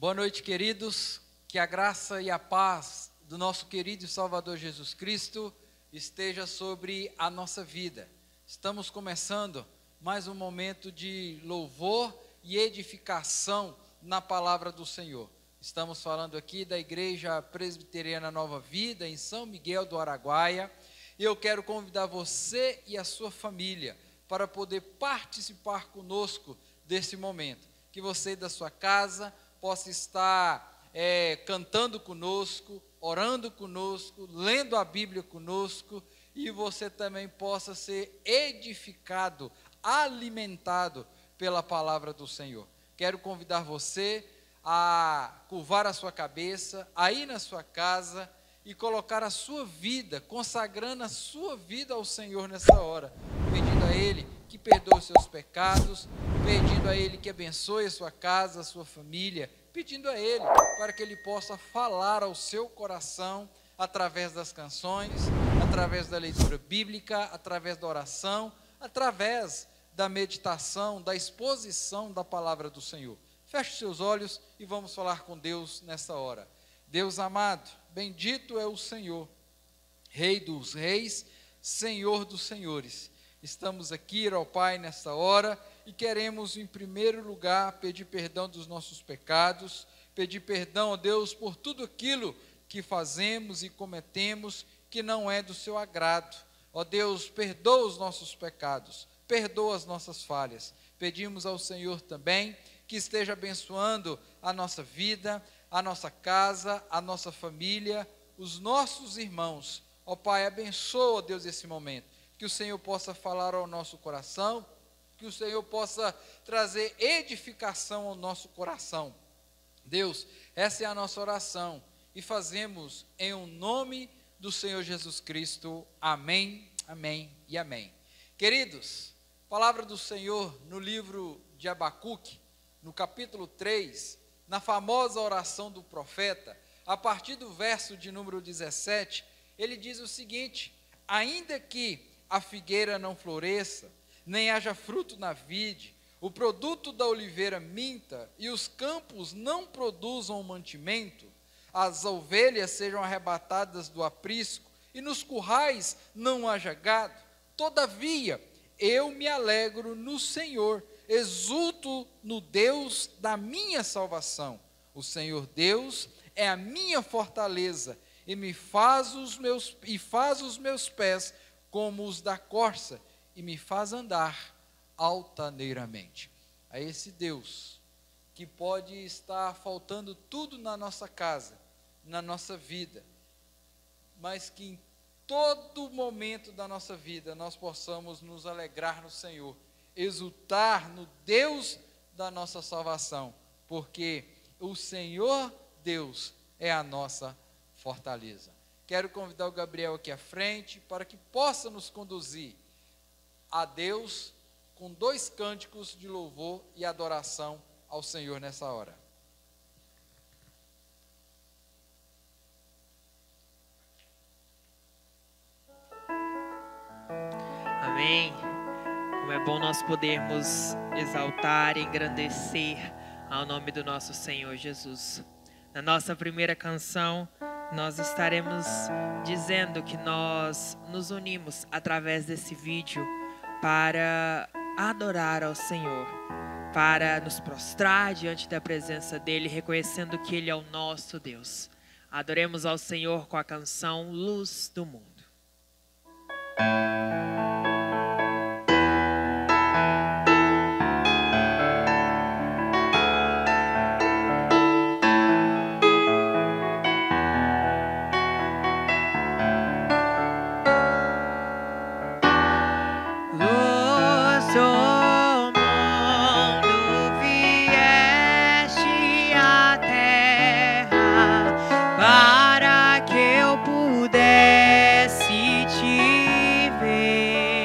Boa noite, queridos. Que a graça e a paz do nosso querido e Salvador Jesus Cristo esteja sobre a nossa vida. Estamos começando mais um momento de louvor e edificação na palavra do Senhor. Estamos falando aqui da Igreja Presbiteriana Nova Vida, em São Miguel do Araguaia. E eu quero convidar você e a sua família para poder participar conosco desse momento. Que você da sua casa possa estar cantando conosco, orando conosco, lendo a Bíblia conosco, e você também possa ser edificado, alimentado pela palavra do Senhor. Quero convidar você a curvar a sua cabeça, a ir na sua casa e colocar a sua vida, consagrando a sua vida ao Senhor nessa hora, pedindo a Ele que perdoe os seus pecados, pedindo a Ele que abençoe a sua casa, a sua família, pedindo a Ele para que Ele possa falar ao seu coração através das canções, através da leitura bíblica, através da oração, através da meditação, da exposição da palavra do Senhor. Feche seus olhos e vamos falar com Deus nessa hora. Deus amado, bendito é o Senhor, Rei dos reis, Senhor dos senhores. Estamos aqui, ó Pai, nessa hora e queremos, em primeiro lugar, pedir perdão dos nossos pecados, pedir perdão, ó Deus, por tudo aquilo que fazemos e cometemos que não é do seu agrado. Ó Deus, perdoa os nossos pecados, perdoa as nossas falhas. Pedimos ao Senhor também que esteja abençoando a nossa vida, a nossa casa, a nossa família, os nossos irmãos. Ó Pai, abençoa, ó Deus, esse momento. Que o Senhor possa falar ao nosso coração, que o Senhor possa trazer edificação ao nosso coração. Deus, essa é a nossa oração e fazemos em o nome do Senhor Jesus Cristo. Amém, amém e amém. Queridos, palavra do Senhor no livro de Abacuque, no capítulo 3, na famosa oração do profeta, a partir do verso de número 17, ele diz o seguinte: ainda que a figueira não floresça, nem haja fruto na vide, o produto da oliveira minta, e os campos não produzam mantimento, as ovelhas sejam arrebatadas do aprisco, e nos currais não haja gado, todavia eu me alegro no Senhor, exulto no Deus da minha salvação. O Senhor Deus é a minha fortaleza, e faz os meus pés como os da corça, e me faz andar altaneiramente. A esse Deus que pode estar faltando tudo na nossa casa, na nossa vida, mas que em todo momento da nossa vida nós possamos nos alegrar no Senhor, exultar no Deus da nossa salvação, porque o Senhor Deus é a nossa fortaleza. Quero convidar o Gabriel aqui à frente para que possa nos conduzir a Deus com 2 cânticos de louvor e adoração ao Senhor nessa hora. Amém. Como é bom nós podermos exaltar e engrandecer ao nome do nosso Senhor Jesus. Na nossa primeira canção, nós estaremos dizendo que nós nos unimos através desse vídeo para adorar ao Senhor, para nos prostrar diante da presença dEle, reconhecendo que Ele é o nosso Deus. Adoremos ao Senhor com a canção Luz do Mundo. Para que eu pudesse te ver.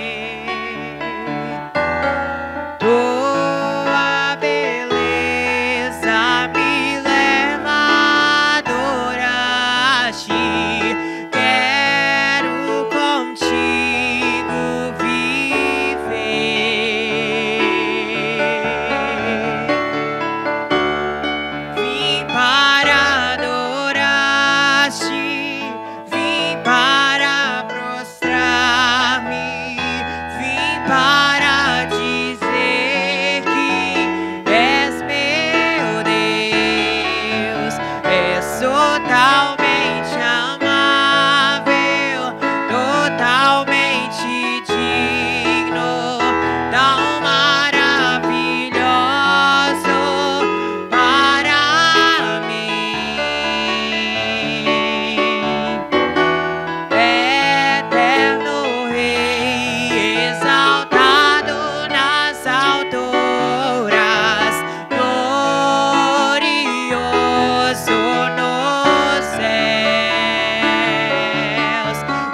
totalmente amável, totalmente digno, tão maravilhoso para mim. Eterno Rei, exaltado nas alturas, glorioso nos céus,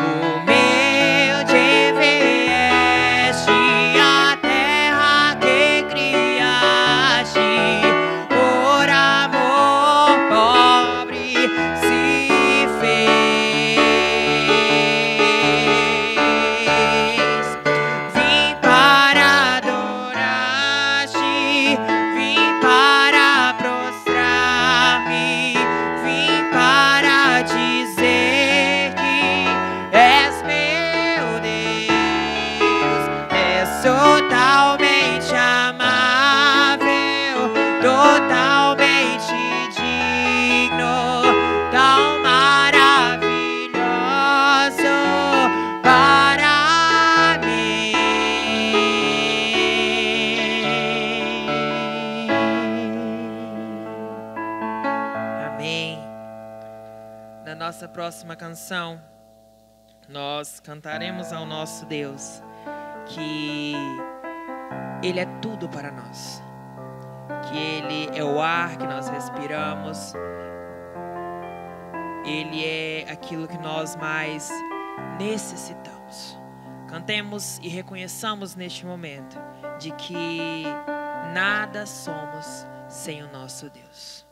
humilde vieste à terra que criaste, por amor pobre se fez. Vim para adorar-te, vim para prostrar-me, vim para dizer que és meu Deus. És totalmente amável, totalmente digno, tão maravilhoso para mim. Amém. Na nossa próxima canção, nós cantaremos ao nosso Deus que Ele é tudo para nós, que Ele é o ar que nós respiramos, Ele é aquilo que nós mais necessitamos. Cantemos e reconheçamos neste momento de que nada somos sem o nosso Deus.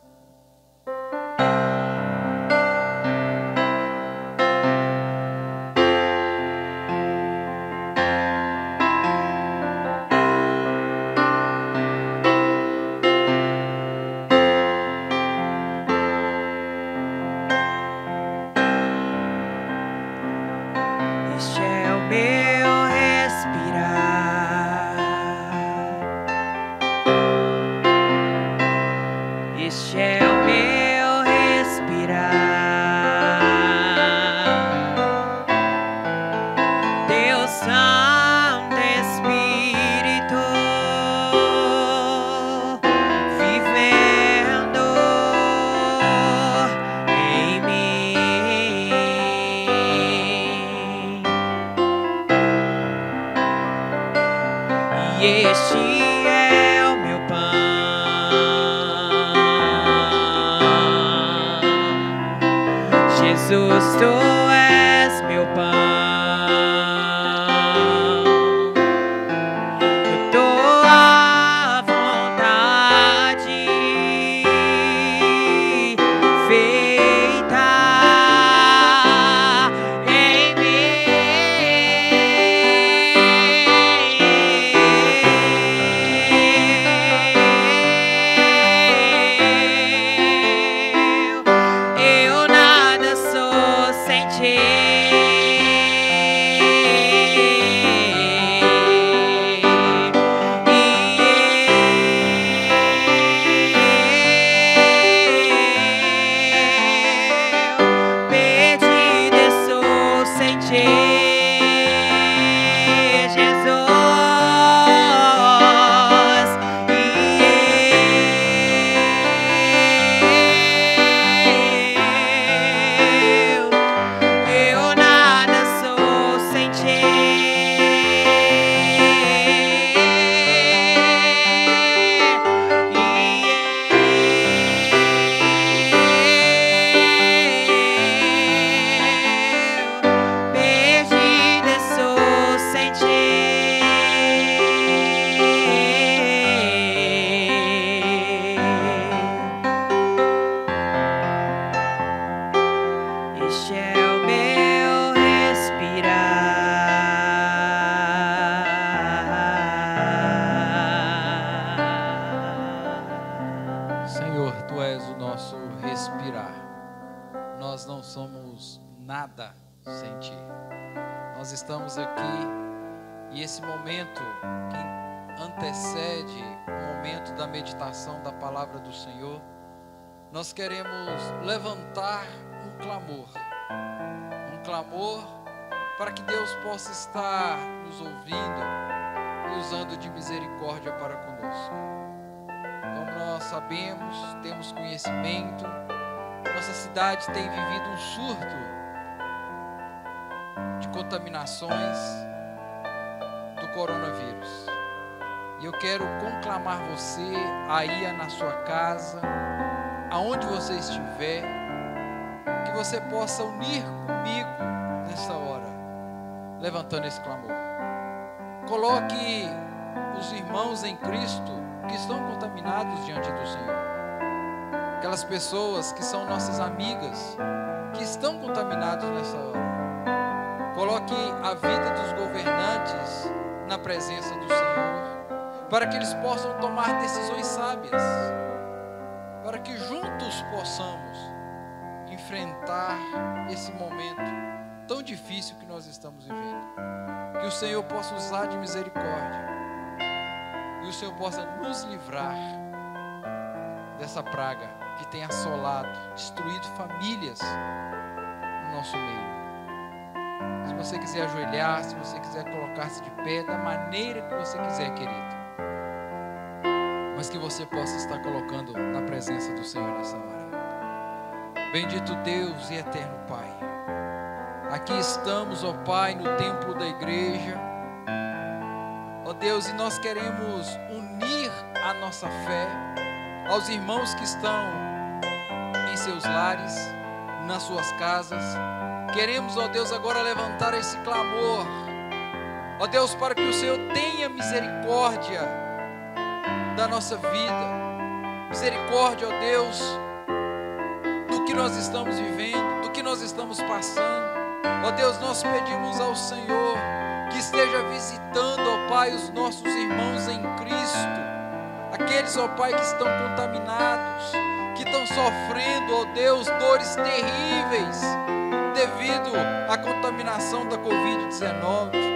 Este é o meu respirar, este é o meu respirar. Deus Santo Espírito vivendo em mim. E este é o meu pão. Jesus, tu és meu pão. Tua vontade feita em mim. Eu nada sou sem ti. Perdida sou sem ti, Jesus. Eu nada sou sem Perdida sou sem Este é o meu respirar. Senhor, Tu és o nosso respirar. Nós não somos nada sem Ti. Nós estamos aqui e esse momento que antecede o momento da meditação da palavra do Senhor, nós queremos levantar um clamor para que Deus possa estar nos ouvindo e usando de misericórdia para conosco. Como nós sabemos, temos conhecimento, nossa cidade tem vivido um surto de contaminações do coronavírus. E eu quero conclamar você aí na sua casa, aonde você estiver, que você possa unir comigo nessa hora, levantando esse clamor. Coloque os irmãos em Cristo que estão contaminados diante do Senhor. Aquelas pessoas que são nossas amigas, que estão contaminados nessa hora. Coloque a vida dos governantes na presença do Senhor, para que eles possam tomar decisões sábias, para que juntos possamos enfrentar esse momento tão difícil que nós estamos vivendo. Que o Senhor possa usar de misericórdia e o Senhor possa nos livrar dessa praga que tem assolado, destruído famílias no nosso meio. Se você quiser ajoelhar, se você quiser colocar-se de pé, da maneira que você quiser, querido, mas que você possa estar colocando na presença do Senhor nessa hora. Bendito Deus e eterno Pai, aqui estamos, ó Pai, no templo da igreja, ó Deus, e nós queremos unir a nossa fé aos irmãos que estão em seus lares, nas suas casas. Queremos, ó Deus, agora levantar esse clamor, ó Deus, para que o Senhor tenha misericórdia da nossa vida, misericórdia, ó Deus, do que nós estamos vivendo, do que nós estamos passando. Ó Deus, nós pedimos ao Senhor que esteja visitando, ó Pai, os nossos irmãos em Cristo, aqueles, ó Pai, que estão contaminados, que estão sofrendo, ó Deus, dores terríveis devido à contaminação da Covid-19.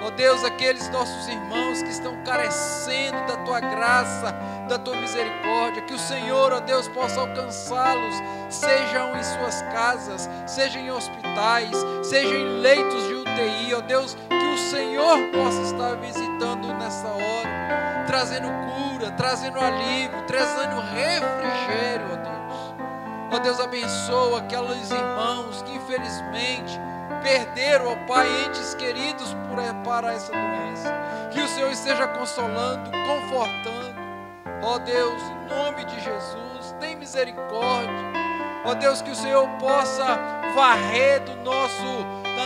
Ó Deus, aqueles nossos irmãos que estão carecendo da Tua graça, da Tua misericórdia, que o Senhor, ó Deus, possa alcançá-los, sejam em suas casas, sejam em hospitais, sejam em leitos de UTI, ó Deus, que o Senhor possa estar visitando nessa hora, trazendo cura, trazendo alívio, trazendo refrigério, ó Deus. Ó Deus, abençoa aqueles irmãos que infelizmente perderam, ó Pai, entes queridos para essa doença. Que o Senhor esteja consolando, confortando. Ó Deus, em nome de Jesus, tem misericórdia. Ó Deus, que o Senhor possa varrer da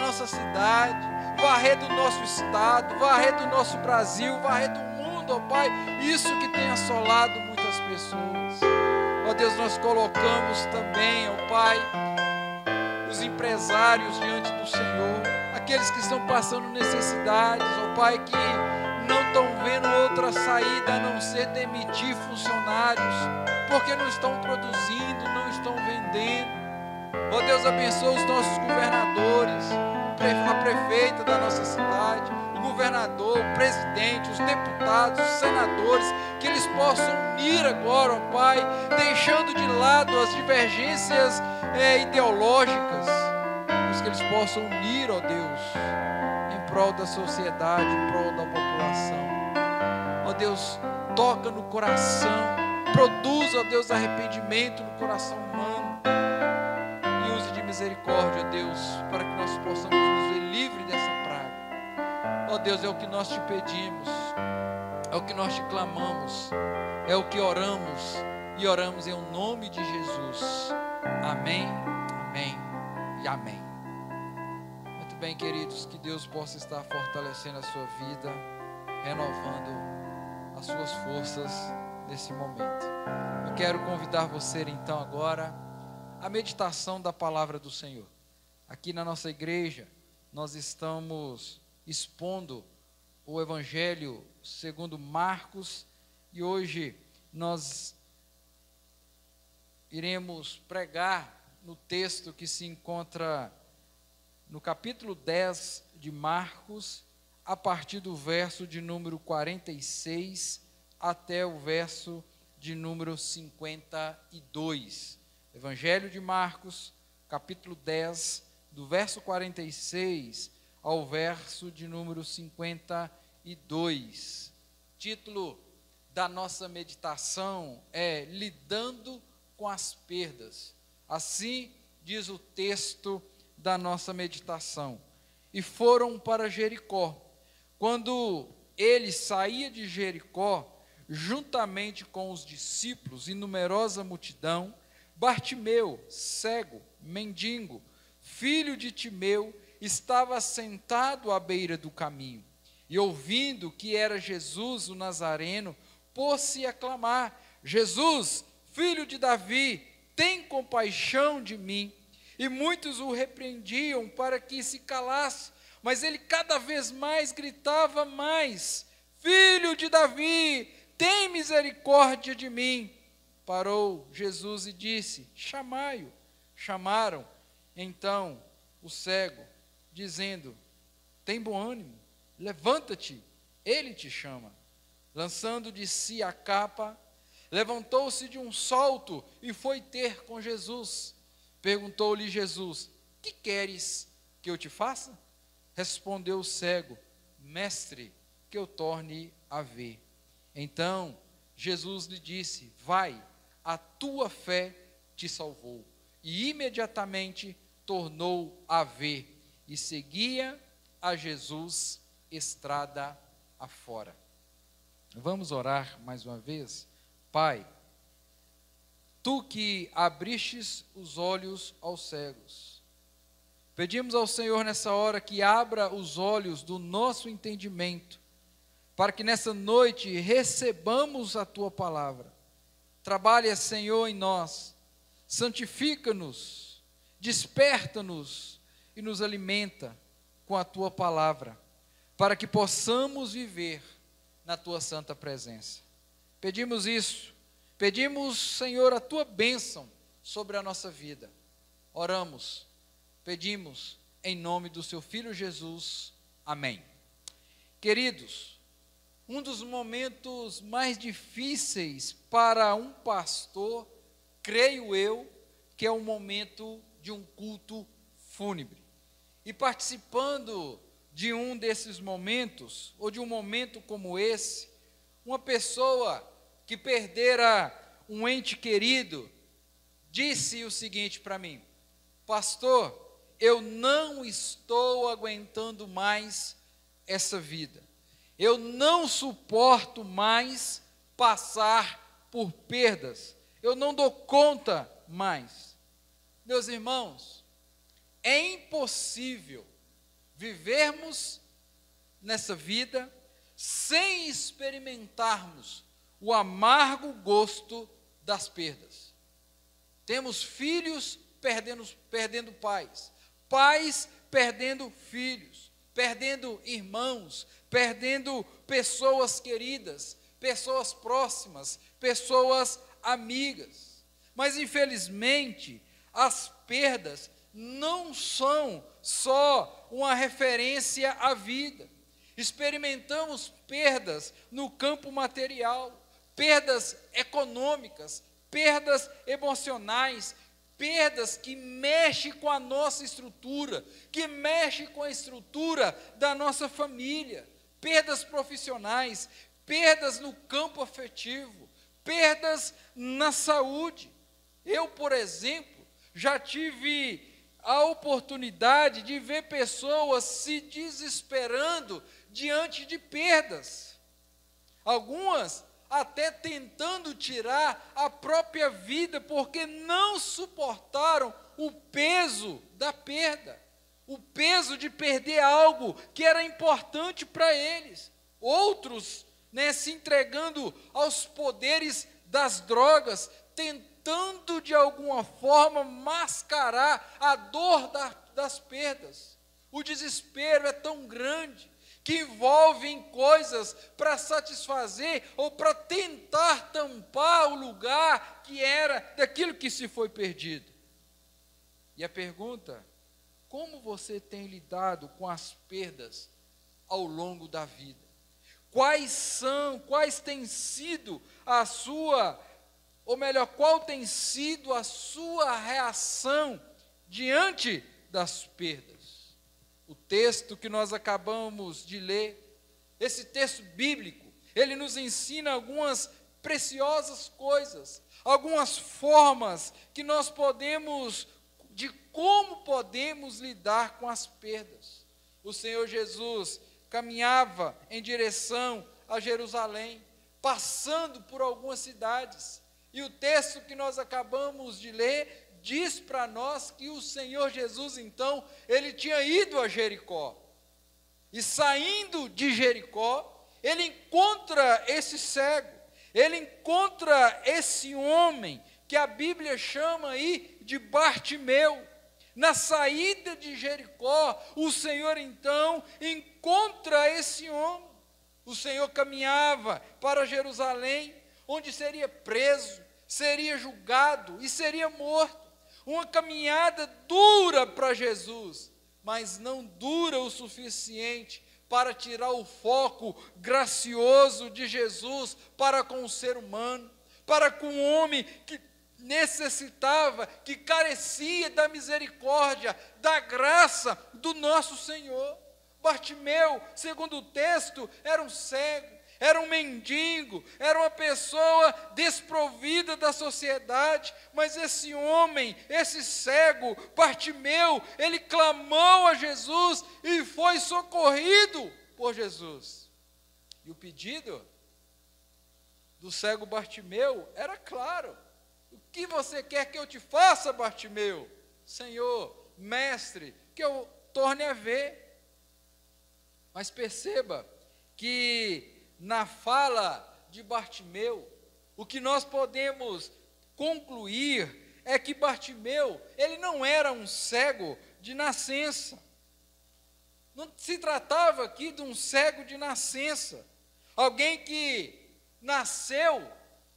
nossa cidade, varrer do nosso estado, varrer do nosso Brasil, varrer do mundo, ó Pai, isso que tem assolado muitas pessoas. Ó Deus, nós colocamos também, ó Pai, os empresários diante do Senhor, aqueles que estão passando necessidades, ó Pai, que não estão vendo outra saída a não ser demitir funcionários, porque não estão produzindo, não estão vendendo. Ó Deus, abençoa os nossos governadores, a prefeita da nossa cidade, o governador, o presidente, os deputados, os senadores, que eles possam unir agora, ó Pai, deixando de lado as divergências ideológicas, mas que eles possam unir, ó Deus, em prol da sociedade, em prol da população. Ó Deus, toca no coração, produz, ó Deus, arrependimento no coração humano e use de misericórdia, ó Deus, para que nós possamos nos ver livres dessa praga. Ó Deus, é o que nós te pedimos, é o que nós te clamamos, é o que oramos, e oramos em nome de Jesus. Amém, amém e amém. Muito bem, queridos, que Deus possa estar fortalecendo a sua vida, renovando as suas forças nesse momento. Eu quero convidar você então agora à meditação da palavra do Senhor. Aqui na nossa igreja nós estamos expondo o Evangelho segundo Marcos, e hoje nós iremos pregar no texto que se encontra no capítulo 10 de Marcos, a partir do verso de número 46 até o verso de número 52. Evangelho de Marcos, capítulo 10, do verso 46 ao verso de número 52. Título da nossa meditação é Lidando com as Perdas. Assim diz o texto da nossa meditação. E foram para Jericó. Quando ele saía de Jericó, juntamente com os discípulos e numerosa multidão, Bartimeu, cego, mendigo, filho de Timeu, estava sentado à beira do caminho. E ouvindo que era Jesus o Nazareno, pôs-se a clamar: Jesus, filho de Davi, tem compaixão de mim. E muitos o repreendiam para que se calasse, mas ele cada vez mais gritava mais: Filho de Davi, tem misericórdia de mim. Parou Jesus e disse: chamai-o. Chamaram então o cego, dizendo: tem bom ânimo, levanta-te, ele te chama. Lançando de si a capa, levantou-se de um salto e foi ter com Jesus. Perguntou-lhe Jesus: que queres que eu te faça? Respondeu o cego: mestre, que eu torne a ver. Então Jesus lhe disse: vai, a tua fé te salvou. E imediatamente tornou a ver e seguia a Jesus estrada afora. Vamos orar mais uma vez? Pai, tu que abristes os olhos aos cegos, pedimos ao Senhor nessa hora que abra os olhos do nosso entendimento, para que nessa noite recebamos a tua palavra. Trabalha, Senhor, em nós, santifica-nos, desperta-nos e nos alimenta com a tua palavra, para que possamos viver na tua santa presença. Pedimos isso, pedimos, Senhor, a tua bênção sobre a nossa vida. Oramos, pedimos em nome do seu Filho Jesus. Amém. Queridos, um dos momentos mais difíceis para um pastor, creio eu, que é o momento de um culto fúnebre. E participando de um desses momentos, ou de um momento como esse, uma pessoa que perdera um ente querido, disse o seguinte para mim: pastor, eu não estou aguentando mais essa vida. Eu não suporto mais passar por perdas. Eu não dou conta mais. Meus irmãos, é impossível vivermos nessa vida sem experimentarmos o amargo gosto das perdas. Temos filhos perdendo pais, pais perdendo filhos, perdendo irmãos, perdendo pessoas queridas, pessoas próximas, pessoas amigas. Mas infelizmente, as perdas não são só uma referência à vida. Experimentamos perdas no campo material, perdas econômicas, perdas emocionais, perdas que mexem com a nossa estrutura, que mexem com a estrutura da nossa família, perdas profissionais, perdas no campo afetivo, perdas na saúde. Eu, por exemplo, já tive a oportunidade de ver pessoas se desesperando diante de perdas. Algumas até tentando tirar a própria vida, porque não suportaram o peso da perda, o peso de perder algo que era importante para eles. Outros, se entregando aos poderes das drogas, tentando de alguma forma mascarar a dor das perdas. O desespero é tão grande que envolve em coisas para satisfazer ou para tentar tampar o lugar que era daquilo que se foi perdido. E a pergunta: como você tem lidado com as perdas ao longo da vida? Quais têm sido a sua ou melhor, qual tem sido a sua reação diante das perdas? O texto que nós acabamos de ler, esse texto bíblico, ele nos ensina algumas preciosas coisas, algumas formas que nós podemos, de como podemos lidar com as perdas. O Senhor Jesus caminhava em direção a Jerusalém, passando por algumas cidades, e o texto que nós acabamos de ler diz para nós que o Senhor Jesus, então, ele tinha ido a Jericó, e saindo de Jericó, ele encontra esse cego, ele encontra esse homem, que a Bíblia chama aí de Bartimeu. Na saída de Jericó, o Senhor então encontra esse homem. O Senhor caminhava para Jerusalém, onde seria preso, seria julgado e seria morto. Uma caminhada dura para Jesus, mas não dura o suficiente para tirar o foco gracioso de Jesus para com o ser humano, para com o homem que necessitava, que carecia da misericórdia, da graça do nosso Senhor. Bartimeu, segundo o texto, era um cego, era um mendigo, era uma pessoa desprovida da sociedade, mas esse homem, esse cego, Bartimeu, ele clamou a Jesus e foi socorrido por Jesus. E o pedido do cego Bartimeu era claro: o que você quer que eu te faça, Bartimeu? Senhor, mestre, que eu torne a ver. Mas perceba que na fala de Bartimeu, o que nós podemos concluir é que Bartimeu, ele não era um cego de nascença. Não se tratava aqui de um cego de nascença, alguém que nasceu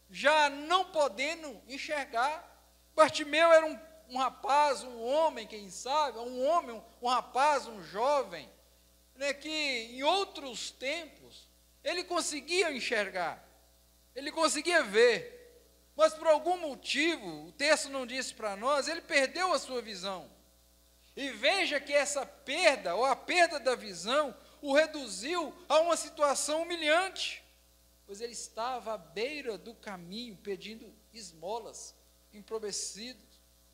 já não podendo enxergar. Bartimeu era um rapaz, um homem, quem sabe, um rapaz, um jovem, né, que em outros tempos ele conseguia enxergar, ele conseguia ver, mas por algum motivo, o texto não disse para nós, ele perdeu a sua visão. E veja que essa perda, ou a perda da visão, o reduziu a uma situação humilhante, pois ele estava à beira do caminho pedindo esmolas, empobrecido,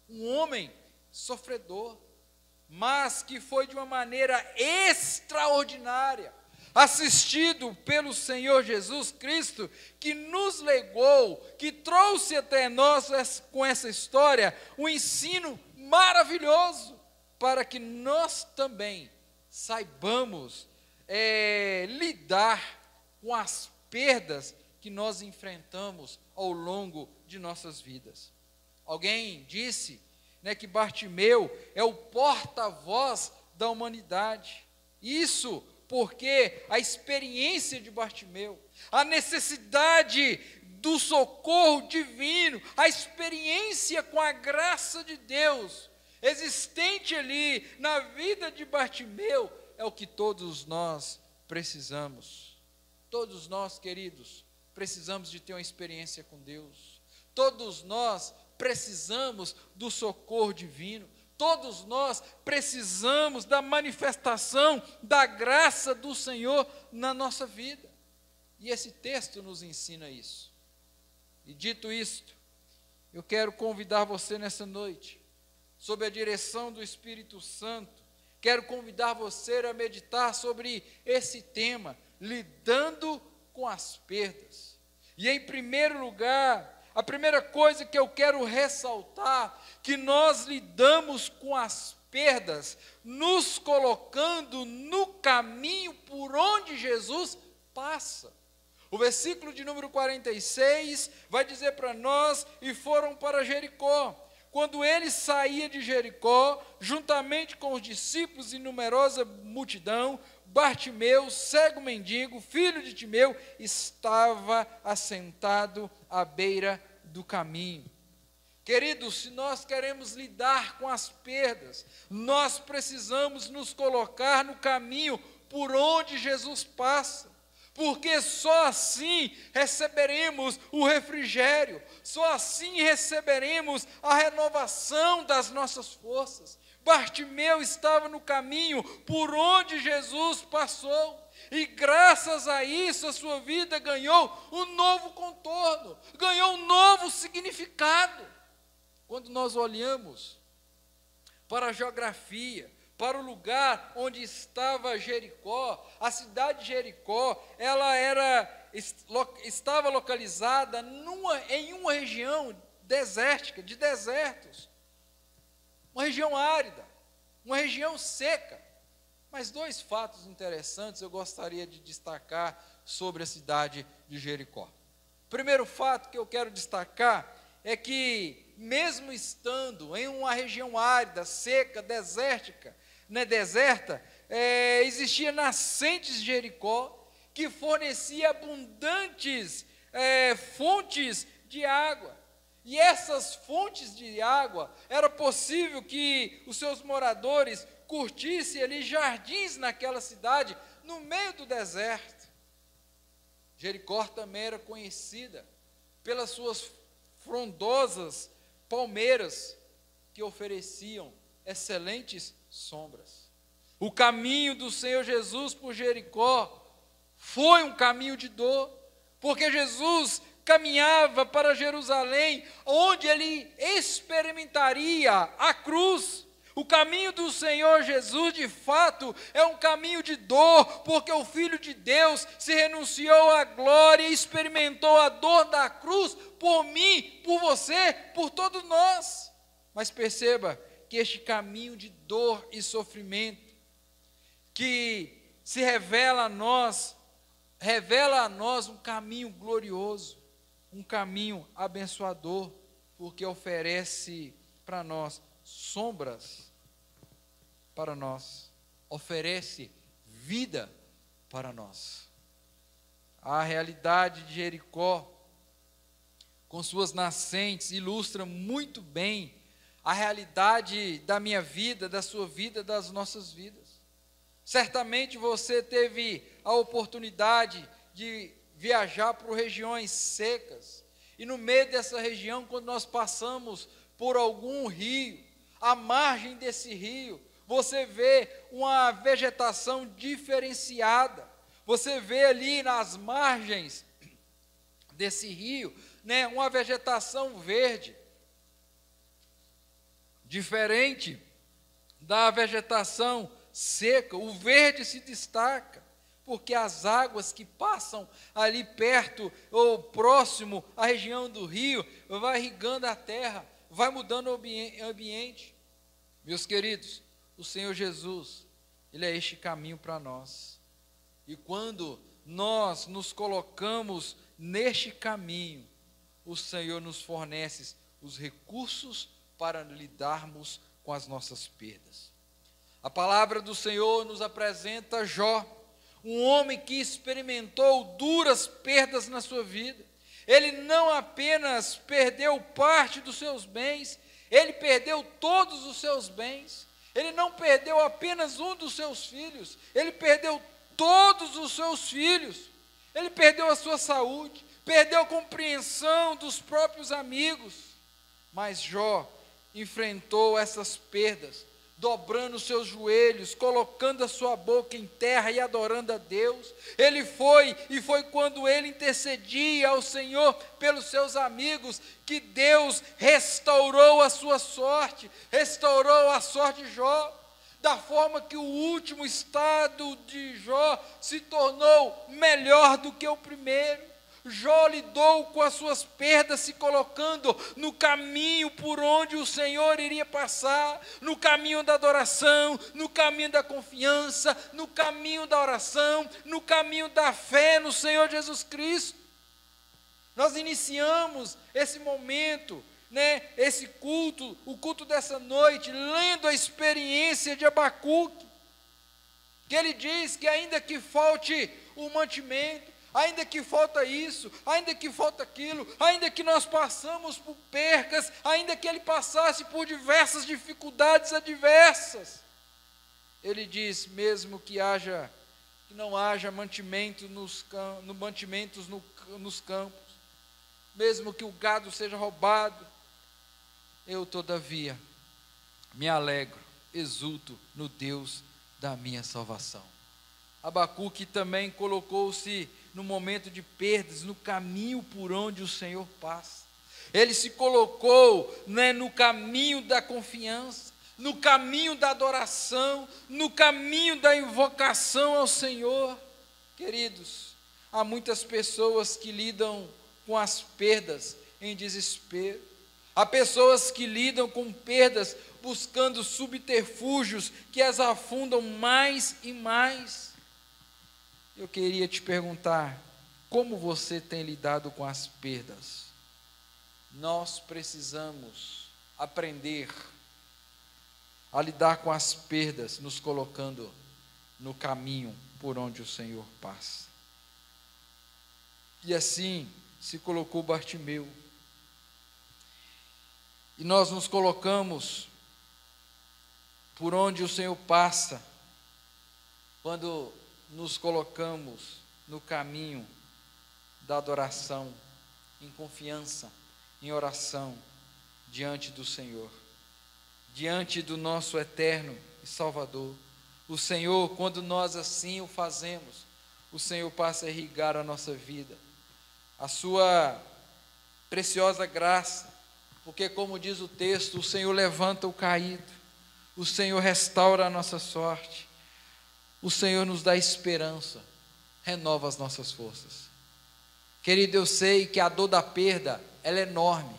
um homem sofredor, mas que foi de uma maneira extraordinária, assistido pelo Senhor Jesus Cristo, que nos legou, que trouxe até nós com essa história um ensino maravilhoso, para que nós também saibamos lidar com as perdas que nós enfrentamos ao longo de nossas vidas. Alguém disse, né, que Bartimeu é o porta-voz da humanidade. Isso porque a experiência de Bartimeu, a necessidade do socorro divino, a experiência com a graça de Deus existente ali na vida de Bartimeu, é o que todos nós precisamos. Todos nós, queridos, precisamos de ter uma experiência com Deus. Todos nós precisamos do socorro divino. Todos nós precisamos da manifestação da graça do Senhor na nossa vida. E esse texto nos ensina isso. E dito isto, eu quero convidar você nessa noite, sob a direção do Espírito Santo, quero convidar você a meditar sobre esse tema, lidando com as perdas. E em primeiro lugar, a primeira coisa que eu quero ressaltar, que nós lidamos com as perdas, nos colocando no caminho por onde Jesus passa. O versículo de número 46 vai dizer para nós: e foram para Jericó. Quando ele saía de Jericó, juntamente com os discípulos e numerosa multidão, Bartimeu, cego mendigo, filho de Timeu, estava assentado à beira do caminho. Queridos, se nós queremos lidar com as perdas, nós precisamos nos colocar no caminho por onde Jesus passa, porque só assim receberemos o refrigério, só assim receberemos a renovação das nossas forças. Bartimeu estava no caminho por onde Jesus passou, e graças a isso a sua vida ganhou um novo contorno, ganhou um novo significado. Quando nós olhamos para a geografia, para o lugar onde estava Jericó, a cidade de Jericó, ela estava localizada em uma região desértica, de desertos, uma região árida, uma região seca. Mas dois fatos interessantes eu gostaria de destacar sobre a cidade de Jericó. O primeiro fato que eu quero destacar é que, mesmo estando em uma região árida, seca, desértica, deserta, existia nascentes de Jericó que fornecia abundantes fontes de água. E essas fontes de água, era possível que os seus moradores curtissem ali jardins naquela cidade, no meio do deserto. Jericó também era conhecida pelas suas frondosas palmeiras, que ofereciam excelentes sombras. O caminho do Senhor Jesus por Jericó foi um caminho de dor, porque Jesus caminhava para Jerusalém, onde ele experimentaria a cruz. O caminho do Senhor Jesus, de fato, é um caminho de dor, porque o Filho de Deus se renunciou à glória e experimentou a dor da cruz por mim, por você, por todos nós. Mas perceba que este caminho de dor e sofrimento, que se revela a nós um caminho glorioso, um caminho abençoador, porque oferece para nós sombras para nós, oferece vida para nós. A realidade de Jericó, com suas nascentes, ilustra muito bem a realidade da minha vida, da sua vida, das nossas vidas. Certamente você teve a oportunidade de viajar por regiões secas, e no meio dessa região, quando nós passamos por algum rio, à margem desse rio, você vê uma vegetação diferenciada, você vê ali nas margens desse rio, uma vegetação verde, diferente da vegetação seca. O verde se destaca, porque as águas que passam ali perto ou próximo à região do rio, vai irrigando a terra, vai mudando o ambiente. Meus queridos, o Senhor Jesus, Ele é este caminho para nós. E quando nós nos colocamos neste caminho, o Senhor nos fornece os recursos para lidarmos com as nossas perdas. A palavra do Senhor nos apresenta Jó, um homem que experimentou duras perdas na sua vida. Ele não apenas perdeu parte dos seus bens, ele perdeu todos os seus bens. Ele não perdeu apenas um dos seus filhos, ele perdeu todos os seus filhos. Ele perdeu a sua saúde, perdeu a compreensão dos próprios amigos. Mas Jó enfrentou essas perdas, dobrando os seus joelhos, colocando a sua boca em terra e adorando a Deus. Ele foi quando ele intercedia ao Senhor pelos seus amigos, que Deus restaurou a sua sorte, restaurou a sorte de Jó, da forma que o último estado de Jó se tornou melhor do que o primeiro. Jó lidou com as suas perdas, se colocando no caminho por onde o Senhor iria passar, no caminho da adoração, no caminho da confiança, no caminho da oração, no caminho da fé no Senhor Jesus Cristo. Nós iniciamos esse momento, esse culto, o culto dessa noite, lendo a experiência de Abacuque, que ele diz que ainda que falte o mantimento, ainda que falta isso, ainda que falta aquilo, ainda que nós passamos por percas, ainda que ele passasse por diversas dificuldades adversas, ele diz, mesmo que haja que não haja mantimentos nos campos, mesmo que o gado seja roubado, eu todavia me alegro, exulto no Deus da minha salvação. Abacuque também colocou-se no momento de perdas, no caminho por onde o Senhor passa. Ele se colocou, no caminho da confiança, no caminho da adoração, no caminho da invocação ao Senhor. Queridos, há muitas pessoas que lidam com as perdas em desespero. Há pessoas que lidam com perdas buscando subterfúgios que as afundam mais e mais. Eu queria te perguntar, como você tem lidado com as perdas? Nós precisamos aprender a lidar com as perdas, nos colocando no caminho por onde o Senhor passa. E assim se colocou Bartimeu. E nós nos colocamos por onde o Senhor passa, quando nos colocamos no caminho da adoração, em confiança, em oração, diante do Senhor, diante do nosso eterno e Salvador. O Senhor, quando nós assim o fazemos, o Senhor passa a irrigar a nossa vida, a sua preciosa graça, porque como diz o texto, o Senhor levanta o caído, o Senhor restaura a nossa sorte, o Senhor nos dá esperança, renova as nossas forças. Querido, eu sei que a dor da perda, ela é enorme,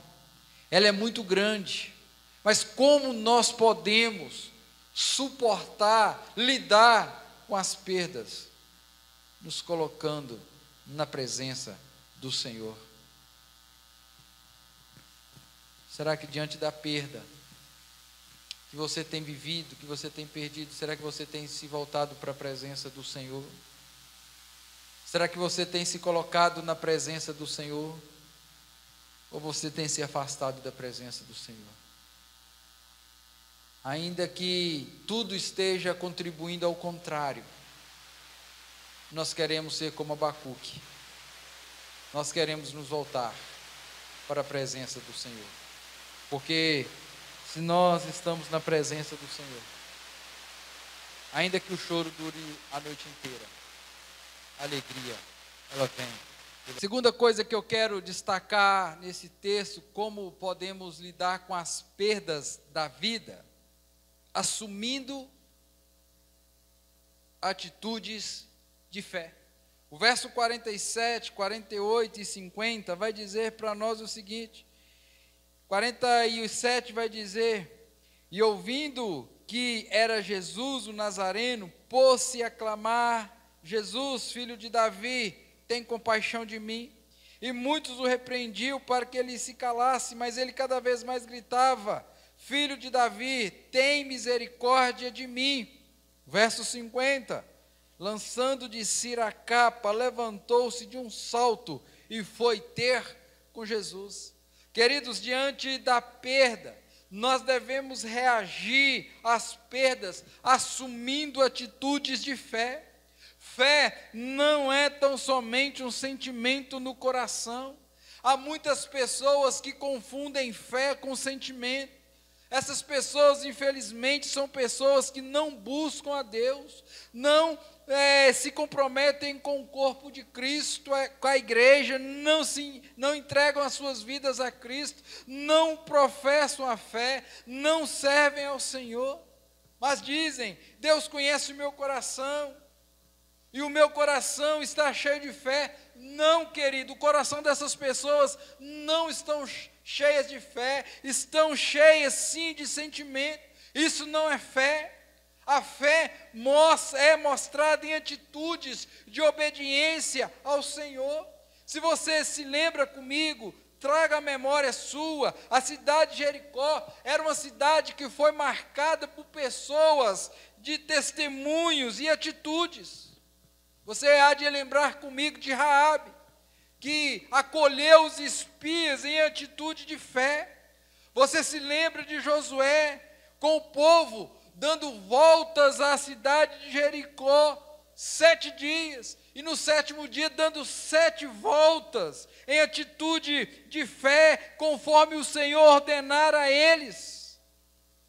ela é muito grande, mas como nós podemos suportar, lidar com as perdas? Nos colocando na presença do Senhor. Será que diante da perda que você tem vivido, que você tem perdido, será que você tem se voltado para a presença do Senhor? Será que você tem se colocado na presença do Senhor? Ou você tem se afastado da presença do Senhor? Ainda que tudo esteja contribuindo ao contrário, nós queremos ser como Abacuque. Nós queremos nos voltar para a presença do Senhor. Porque se nós estamos na presença do Senhor, ainda que o choro dure a noite inteira, a alegria, ela vem. Segunda coisa que eu quero destacar nesse texto, como podemos lidar com as perdas da vida, assumindo atitudes de fé. O verso 47, 48 e 50 vai dizer para nós o seguinte: 47 vai dizer: e ouvindo que era Jesus o Nazareno, pôs-se a clamar: Jesus, filho de Davi, tem compaixão de mim. E muitos o repreendiam para que ele se calasse, mas ele cada vez mais gritava: Filho de Davi, tem misericórdia de mim. Verso 50, lançando de si a capa, levantou-se de um salto e foi ter com Jesus. Queridos, diante da perda, nós devemos reagir às perdas, assumindo atitudes de fé. Fé não é tão somente um sentimento no coração. Há muitas pessoas que confundem fé com sentimento. Essas pessoas, infelizmente, são pessoas que não buscam a Deus, não se comprometem com o corpo de Cristo, com a igreja, não entregam as suas vidas a Cristo, não professam a fé, não servem ao Senhor, mas dizem: Deus conhece o meu coração, e o meu coração está cheio de fé. Não, querido, o coração dessas pessoas não estão cheias de fé, estão cheias sim de sentimento. Isso não é fé. A fé é mostrada em atitudes de obediência ao Senhor. Se você se lembra comigo, traga a memória sua, a cidade de Jericó era uma cidade que foi marcada por pessoas de testemunhos e atitudes. Você há de lembrar comigo de Raabe, que acolheu os espias em atitude de fé. Você se lembra de Josué, com o povo dando voltas à cidade de Jericó, 7 dias, e no 7º dia dando 7 voltas, em atitude de fé, conforme o Senhor ordenara a eles.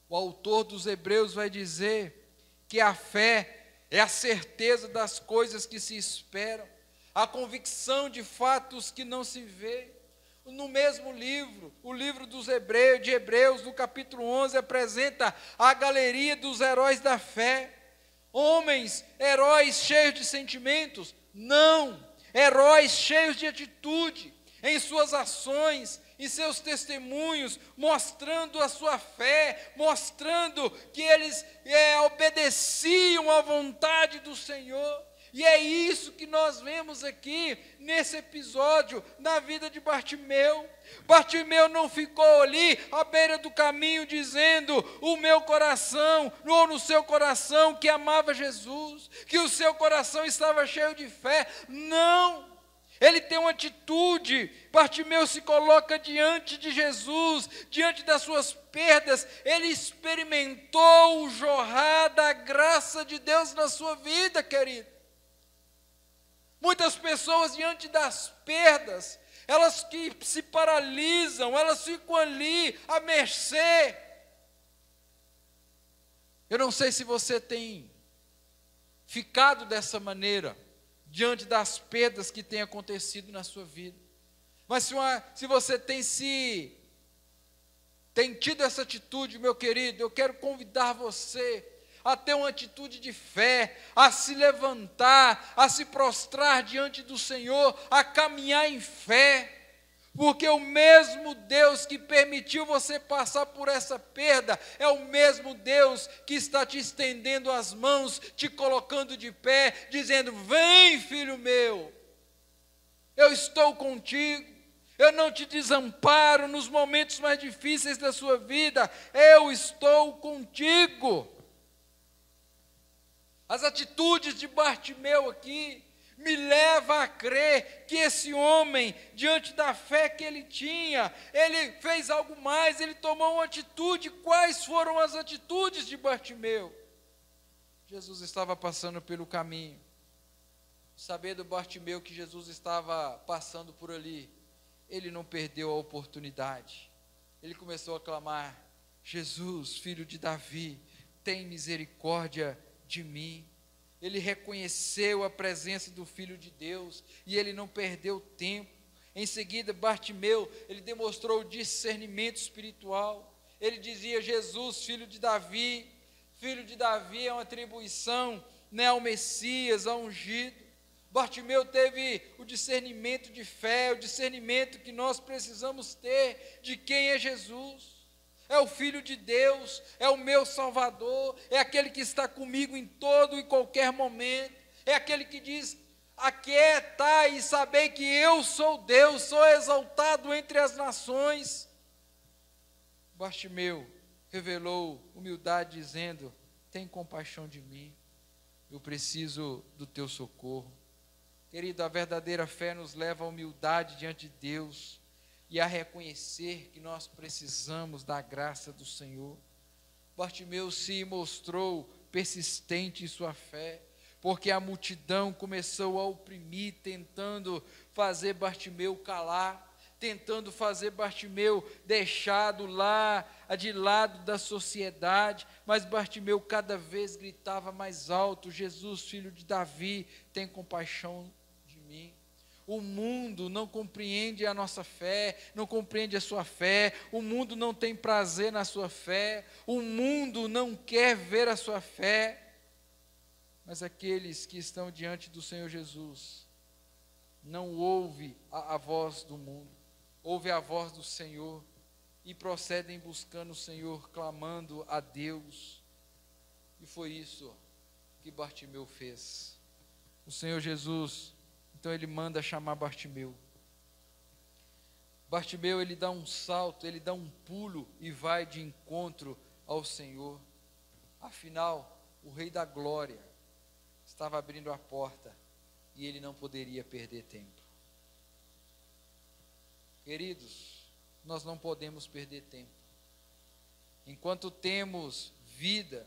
O autor dos Hebreus vai dizer que a fé é a certeza das coisas que se esperam, a convicção de fatos que não se vê. No mesmo livro, o livro de Hebreus, no capítulo 11, apresenta a galeria dos heróis da fé. Homens, heróis cheios de sentimentos? Não, heróis cheios de atitude, em suas ações, em seus testemunhos, mostrando a sua fé, mostrando que eles obedeciam à vontade do Senhor. E é isso que nós vemos aqui, nesse episódio, na vida de Bartimeu. Bartimeu não ficou ali, à beira do caminho, dizendo, o meu coração, ou no seu coração, que amava Jesus, que o seu coração estava cheio de fé. Não! Ele tem uma atitude. Bartimeu se coloca diante de Jesus, diante das suas perdas. Ele experimentou o jorrar da graça de Deus na sua vida, querido. Muitas pessoas, diante das perdas, elas que se paralisam, elas ficam ali à mercê. Eu não sei se você tem ficado dessa maneira, diante das perdas que têm acontecido na sua vida. Mas se você tem tido essa atitude, meu querido, eu quero convidar você a ter uma atitude de fé, a se levantar, a se prostrar diante do Senhor, a caminhar em fé, porque o mesmo Deus que permitiu você passar por essa perda, é o mesmo Deus que está te estendendo as mãos, te colocando de pé, dizendo, vem filho meu, eu estou contigo. Eu não te desamparo nos momentos mais difíceis da sua vida, eu estou contigo. As atitudes de Bartimeu aqui me levam a crer que esse homem, diante da fé que ele tinha, ele fez algo mais, ele tomou uma atitude. Quais foram as atitudes de Bartimeu? Jesus estava passando pelo caminho. Sabendo Bartimeu que Jesus estava passando por ali, ele não perdeu a oportunidade. Ele começou a clamar, Jesus, filho de Davi, tem misericórdia de mim. Ele reconheceu a presença do Filho de Deus e ele não perdeu tempo. Em seguida, Bartimeu, ele demonstrou discernimento espiritual. Ele dizia, Jesus, filho de Davi é uma atribuição, né, ao Messias, ao ungido. Bartimeu teve o discernimento de fé, o discernimento que nós precisamos ter de quem é Jesus. É o Filho de Deus, é o meu Salvador, é aquele que está comigo em todo e qualquer momento, é aquele que diz, aquietai e sabei que eu sou Deus, sou exaltado entre as nações. Bartimeu revelou humildade dizendo, tem compaixão de mim, eu preciso do teu socorro. Querido, a verdadeira fé nos leva à humildade diante de Deus, e a reconhecer que nós precisamos da graça do Senhor. Bartimeu se mostrou persistente em sua fé, porque a multidão começou a oprimir, tentando fazer Bartimeu calar, tentando fazer Bartimeu deixado lá, de lado da sociedade, mas Bartimeu cada vez gritava mais alto, Jesus, filho de Davi, tem compaixão de mim. O mundo não compreende a nossa fé, não compreende a sua fé, o mundo não tem prazer na sua fé, o mundo não quer ver a sua fé, mas aqueles que estão diante do Senhor Jesus, não ouvem a voz do mundo, ouvem a voz do Senhor, e procedem buscando o Senhor, clamando a Deus, e foi isso que Bartimeu fez. O Senhor Jesus, então ele manda chamar Bartimeu. Bartimeu, ele dá um salto, ele dá um pulo e vai de encontro ao Senhor. Afinal, o Rei da Glória estava abrindo a porta e ele não poderia perder tempo. Queridos, nós não podemos perder tempo. Enquanto temos vida,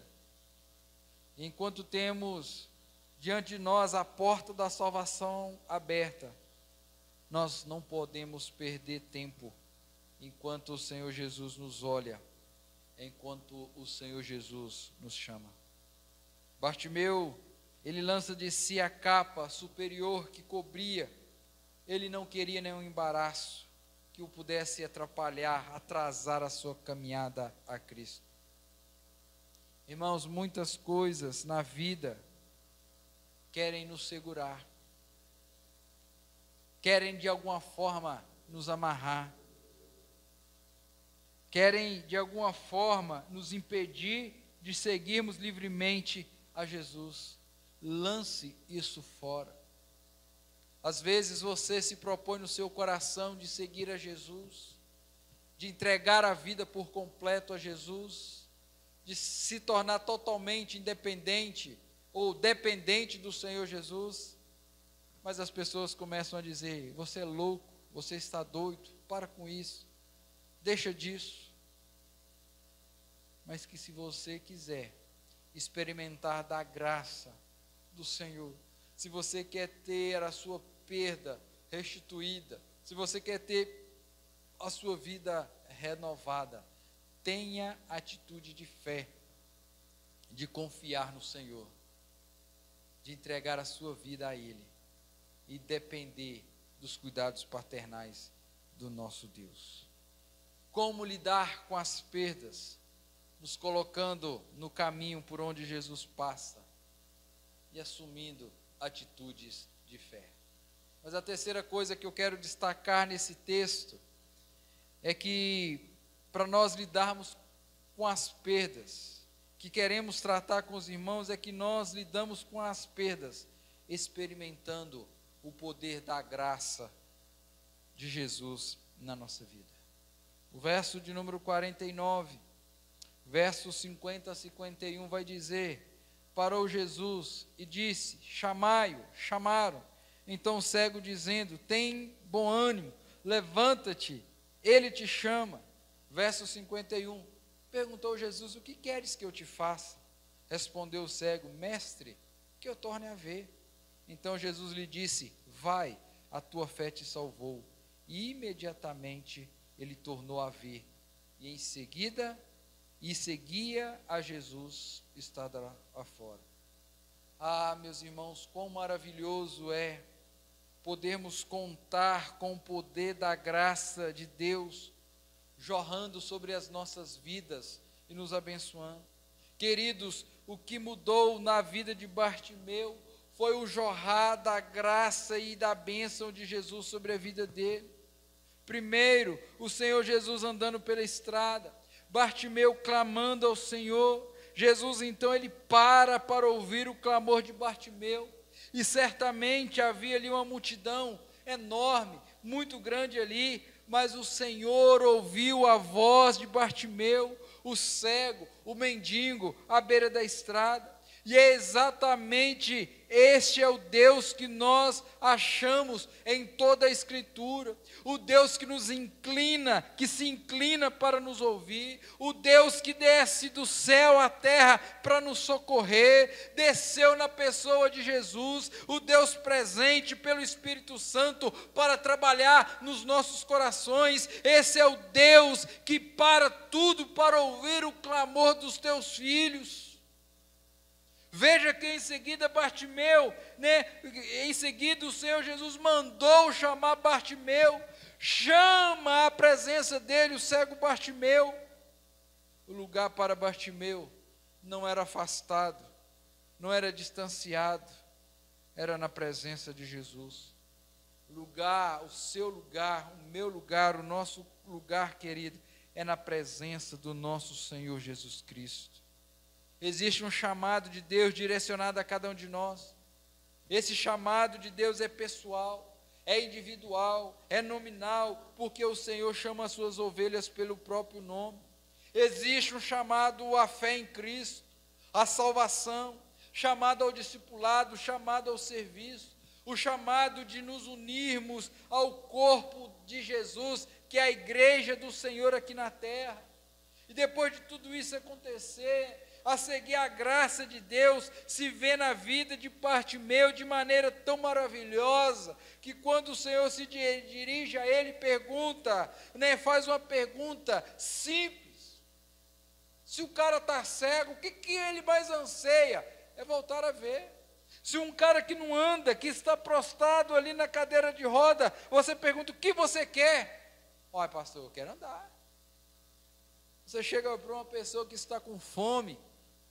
enquanto temos diante de nós a porta da salvação aberta. Nós não podemos perder tempo enquanto o Senhor Jesus nos olha, enquanto o Senhor Jesus nos chama. Bartimeu, ele lança de si a capa superior que cobria. Ele não queria nenhum embaraço que o pudesse atrapalhar, atrasar a sua caminhada a Cristo. Irmãos, muitas coisas na vida querem nos segurar, querem de alguma forma nos amarrar, querem de alguma forma nos impedir de seguirmos livremente a Jesus. Lance isso fora. Às vezes você se propõe no seu coração de seguir a Jesus, de entregar a vida por completo a Jesus, de se tornar totalmente independente ou dependente do Senhor Jesus, mas as pessoas começam a dizer: você é louco, você está doido, para com isso, deixa disso. Mas que se você quiser experimentar da graça do Senhor, se você quer ter a sua perda restituída, se você quer ter a sua vida renovada, tenha atitude de fé, de confiar no Senhor, de entregar a sua vida a Ele e depender dos cuidados paternais do nosso Deus. Como lidar com as perdas? Nos colocando no caminho por onde Jesus passa e assumindo atitudes de fé. Mas a terceira coisa que eu quero destacar nesse texto é que, para nós lidarmos com as perdas que queremos tratar com os irmãos, é que nós lidamos com as perdas experimentando o poder da graça de Jesus na nossa vida. O verso de número 49, versos 50 a 51 vai dizer: parou Jesus e disse: chamai-o. Chamaram. Então o cego, dizendo: tem bom ânimo, levanta-te, ele te chama. Verso 51, perguntou Jesus: o que queres que eu te faça? Respondeu o cego: mestre, que eu torne a ver. Então Jesus lhe disse: vai, a tua fé te salvou. E imediatamente ele tornou a ver, e em seguida seguia a Jesus estado lá afora. Ah, meus irmãos, quão maravilhoso é podermos contar com o poder da graça de Deus jorrando sobre as nossas vidas e nos abençoando. Queridos, o que mudou na vida de Bartimeu foi o jorrar da graça e da bênção de Jesus sobre a vida dele. Primeiro, o Senhor Jesus andando pela estrada, Bartimeu clamando ao Senhor. Jesus então ele para ouvir o clamor de Bartimeu, e certamente havia ali uma multidão enorme, muito grande ali, mas o Senhor ouviu a voz de Bartimeu, o cego, o mendigo, à beira da estrada. E é exatamente este é o Deus que nós achamos em toda a Escritura, o Deus que nos inclina, que se inclina para nos ouvir, o Deus que desce do céu à terra para nos socorrer, desceu na pessoa de Jesus, o Deus presente pelo Espírito Santo para trabalhar nos nossos corações. Esse é o Deus que para tudo para ouvir o clamor dos teus filhos. Veja que em seguida Bartimeu, em seguida o Senhor Jesus mandou chamar Bartimeu, chama a presença dele, o cego Bartimeu. O lugar para Bartimeu não era afastado, não era distanciado, era na presença de Jesus. O seu lugar, o meu lugar, o nosso lugar, querido, é na presença do nosso Senhor Jesus Cristo. Existe um chamado de Deus direcionado a cada um de nós. Esse chamado de Deus é pessoal, é individual, é nominal, porque o Senhor chama as suas ovelhas pelo próprio nome. Existe um chamado à fé em Cristo, à salvação, chamado ao discipulado, chamado ao serviço, o chamado de nos unirmos ao corpo de Jesus, que é a igreja do Senhor aqui na terra. E depois de tudo isso acontecer, a seguir a graça de Deus, se vê na vida de Bartimeu de maneira tão maravilhosa, que quando o Senhor se dirige a ele, pergunta, né, faz uma pergunta simples. Se o cara está cego, o que ele mais anseia? É voltar a ver. Se um cara que não anda, que está prostrado ali na cadeira de roda, você pergunta, o que você quer? Olha, pastor, eu quero andar. Você chega para uma pessoa que está com fome,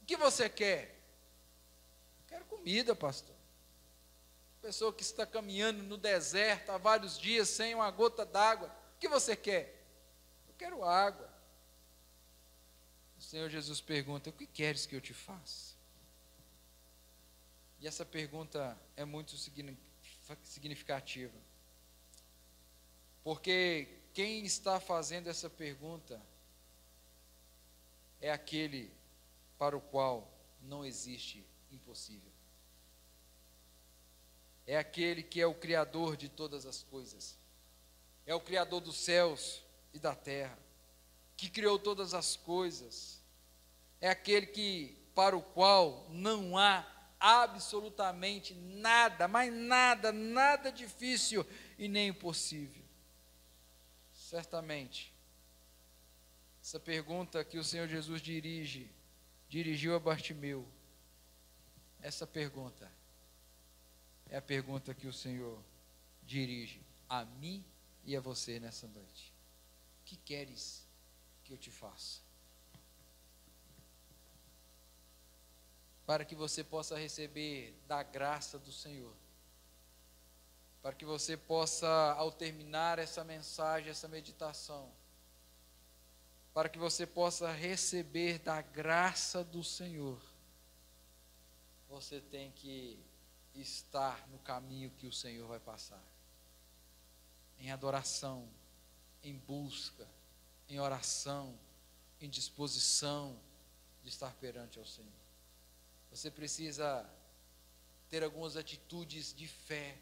o que você quer? Quero comida, pastor. Pessoa que está caminhando no deserto há vários dias sem uma gota d'água, o que você quer? Eu quero água. O Senhor Jesus pergunta, o que queres que eu te faça? E essa pergunta é muito significativa, porque quem está fazendo essa pergunta é aquele para o qual não existe impossível. É aquele que é o Criador de todas as coisas. É o Criador dos céus e da terra, que criou todas as coisas. É aquele para o qual não há absolutamente nada, mas nada difícil e nem impossível. Certamente, essa pergunta que o Senhor Jesus dirigiu a Bartimeu, essa pergunta é a pergunta que o Senhor dirige a mim e a você nessa noite. O que queres que eu te faça? Para que você possa receber da graça do Senhor. Para que você possa, ao terminar essa mensagem, essa meditação, para que você possa receber da graça do Senhor, você tem que estar no caminho que o Senhor vai passar. Em adoração, em busca, em oração, em disposição de estar perante ao Senhor. Você precisa ter algumas atitudes de fé,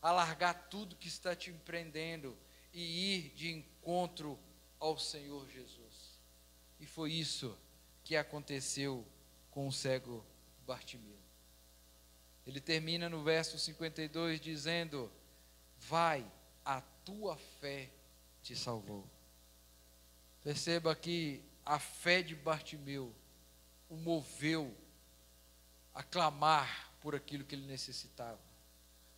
alargar tudo que está te empreendendo e ir de encontro ao Senhor Jesus. E foi isso que aconteceu com o cego Bartimeu. Ele termina no verso 52 dizendo: vai, a tua fé te salvou. Perceba que a fé de Bartimeu o moveu a clamar por aquilo que ele necessitava,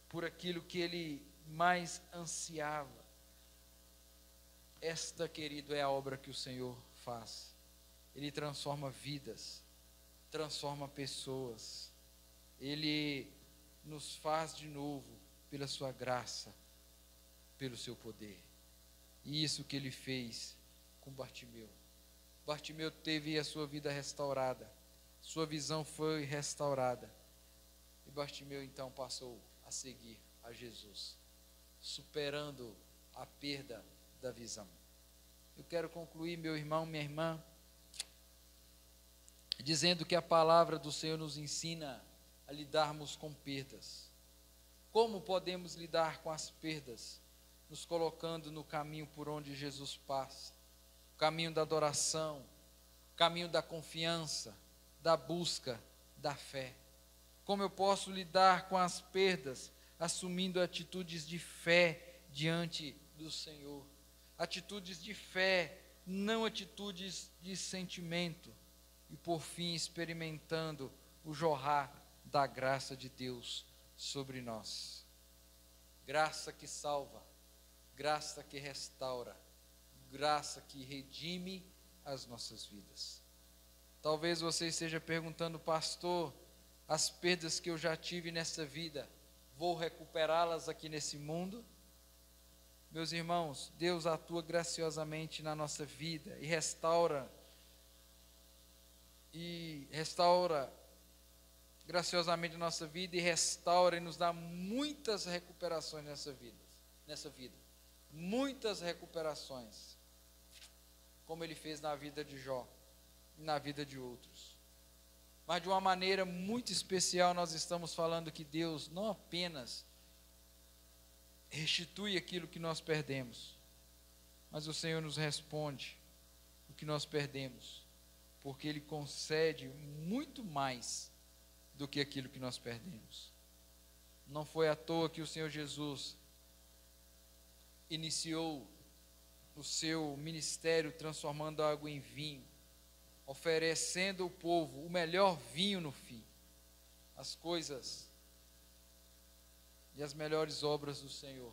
por aquilo que ele mais ansiava. Esta, querido, é a obra que o Senhor faz. Ele transforma vidas, transforma pessoas. Ele nos faz de novo pela sua graça, pelo seu poder. E isso que ele fez com Bartimeu. Bartimeu teve a sua vida restaurada, sua visão foi restaurada. E Bartimeu então passou a seguir a Jesus, superando a perda da visão. Eu quero concluir, meu irmão, minha irmã, dizendo que a palavra do Senhor nos ensina a lidarmos com perdas. Como podemos lidar com as perdas? Nos colocando no caminho por onde Jesus passa, o caminho da adoração, o caminho da confiança, da busca, da fé. Como eu posso lidar com as perdas? Assumindo atitudes de fé diante do Senhor. Atitudes de fé, não atitudes de sentimento. E por fim, experimentando o jorrar da graça de Deus sobre nós. Graça que salva, graça que restaura, graça que redime as nossas vidas. Talvez você esteja perguntando, pastor, as perdas que eu já tive nessa vida, vou recuperá-las aqui nesse mundo? Meus irmãos, Deus atua graciosamente na nossa vida e restaura graciosamente a nossa vida e restaura e nos dá muitas recuperações nessa vida. Muitas recuperações, como Ele fez na vida de Jó e na vida de outros. Mas de uma maneira muito especial nós estamos falando que Deus não apenas restitui aquilo que nós perdemos, mas o Senhor nos responde o que nós perdemos. porque Ele concede muito mais do que aquilo que nós perdemos. Não foi à toa que o Senhor Jesus iniciou o seu ministério transformando a água em vinho, oferecendo ao povo o melhor vinho no fim. As coisas e as melhores obras do Senhor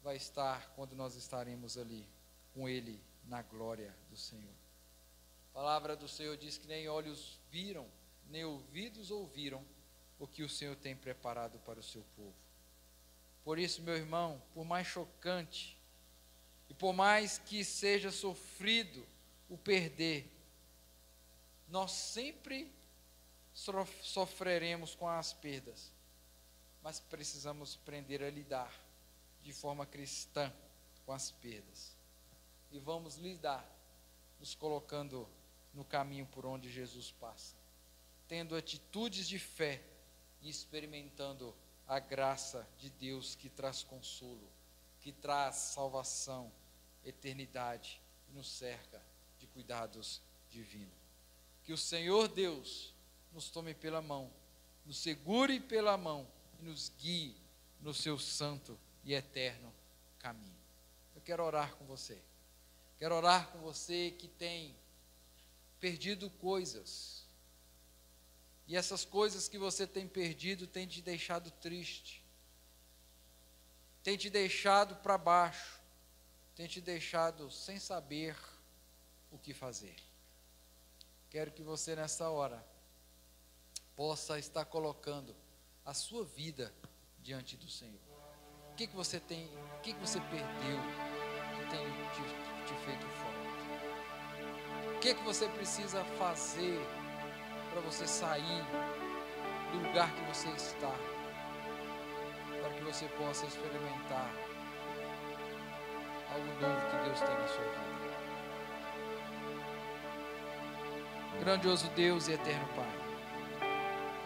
vai estar quando nós estaremos ali com Ele na glória do Senhor. A palavra do Senhor diz que nem olhos viram, nem ouvidos ouviram o que o Senhor tem preparado para o seu povo. Por isso, meu irmão, por mais chocante e por mais que seja sofrido o perder, nós sempre sofreremos com as perdas, mas precisamos aprender a lidar de forma cristã com as perdas. E vamos lidar nos colocando no caminho por onde Jesus passa, tendo atitudes de fé e experimentando a graça de Deus que traz consolo, que traz salvação, eternidade e nos cerca de cuidados divinos. Que o Senhor Deus nos tome pela mão, nos segure pela mão e nos guie no seu santo e eterno caminho. Eu quero orar com você. Quero orar com você que tem perdido coisas. E essas coisas que você tem perdido tem te deixado triste. Tem te deixado para baixo. Tem te deixado sem saber o que fazer. Quero que você nessa hora possa estar colocando a sua vida diante do Senhor. O que você tem, o que você perdeu que tem te feito falta? O que você precisa fazer para você sair do lugar que você está, para que você possa experimentar algo novo que Deus tem na sua vida? Grandioso Deus e eterno Pai,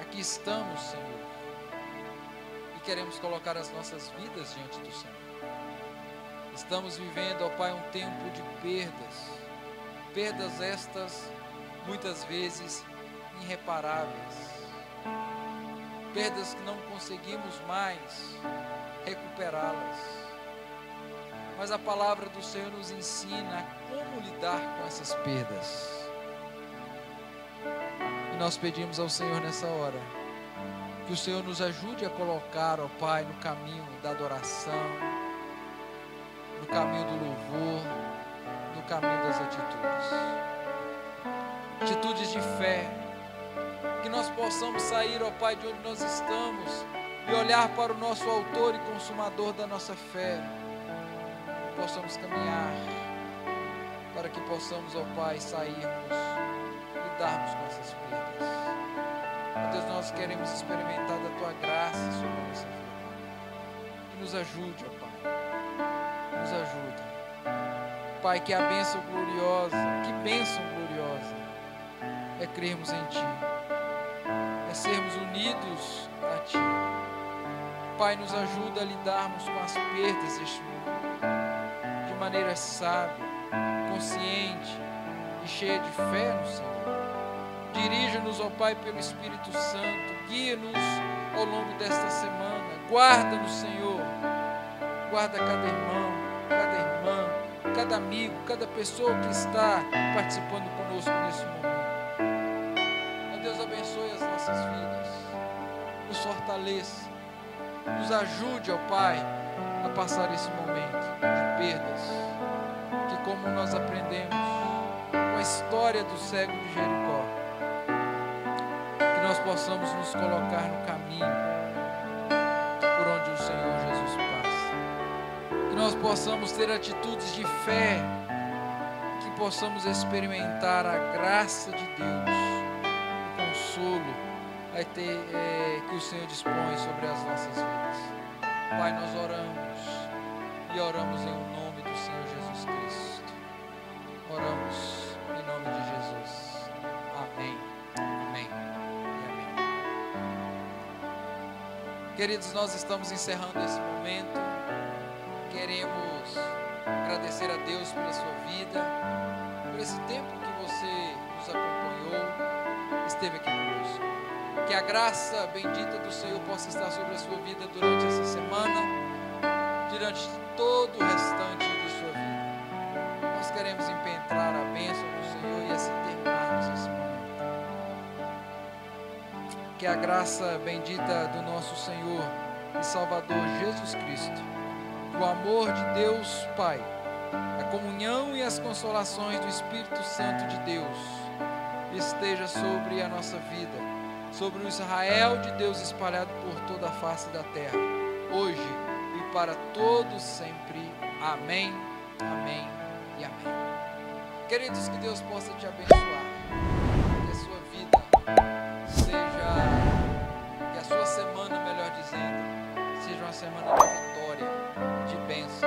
aqui estamos, Senhor, e queremos colocar as nossas vidas diante do Senhor. Estamos vivendo, ó Pai, um tempo de perdas estas muitas vezes irreparáveis, perdas que não conseguimos mais recuperá-las. Mas a palavra do Senhor nos ensina como lidar com essas perdas. E nós pedimos ao Senhor nessa hora que o Senhor nos ajude a colocar, ó Pai, no caminho da adoração, no caminho do louvor, no caminho das atitudes de fé, que nós possamos sair, ó Pai, de onde nós estamos e olhar para o nosso autor e consumador da nossa fé, e possamos caminhar para que possamos, ó Pai, sairmos, lidarmos com essas perdas. Ó Deus, nós queremos experimentar da Tua graça sobre a nossa vida. Que nos ajude, ó Pai. Nos ajude. Pai, que a bênção gloriosa, que bênção gloriosa é crermos em Ti, é sermos unidos a Ti. Pai, nos ajuda a lidarmos com as perdas deste mundo de maneira sábia, consciente e cheia de fé no Senhor. Dirija-nos, ó Pai, pelo Espírito Santo, guia-nos ao longo desta semana, guarda-nos, Senhor, guarda cada irmão, cada irmã, cada amigo, cada pessoa que está participando conosco nesse momento. Ó Deus, abençoe as nossas vidas, nos fortaleça, nos ajude, ó Pai, a passar esse momento de perdas, que como nós aprendemos com a história do cego de Jericó, que nós possamos nos colocar no caminho por onde o Senhor Jesus passa, que nós possamos ter atitudes de fé, que possamos experimentar a graça de Deus, o consolo que o Senhor dispõe sobre as nossas vidas. Pai, nós oramos e oramos em nome do Senhor Jesus Cristo. Oramos em nome de Jesus. Amém. Amém. E amém. Queridos, nós estamos encerrando esse momento. Queremos agradecer a Deus pela sua vida, por esse tempo que você nos acompanhou, esteve aqui conosco. Que a graça bendita do Senhor possa estar sobre a sua vida durante essa semana, durante todo o restante de sua vida. Nós queremos impetrar a bênção do Senhor e assim terminarmos esse momento. Que a graça bendita do nosso Senhor e Salvador Jesus Cristo, o amor de Deus Pai, a comunhão e as consolações do Espírito Santo de Deus esteja sobre a nossa vida, sobre o Israel de Deus espalhado por toda a face da terra, hoje e para todos sempre. Amém, amém e amém. Queridos, que Deus possa te abençoar, que a sua vida seja, que a sua semana, melhor dizendo, seja uma semana de vitória, de bênção.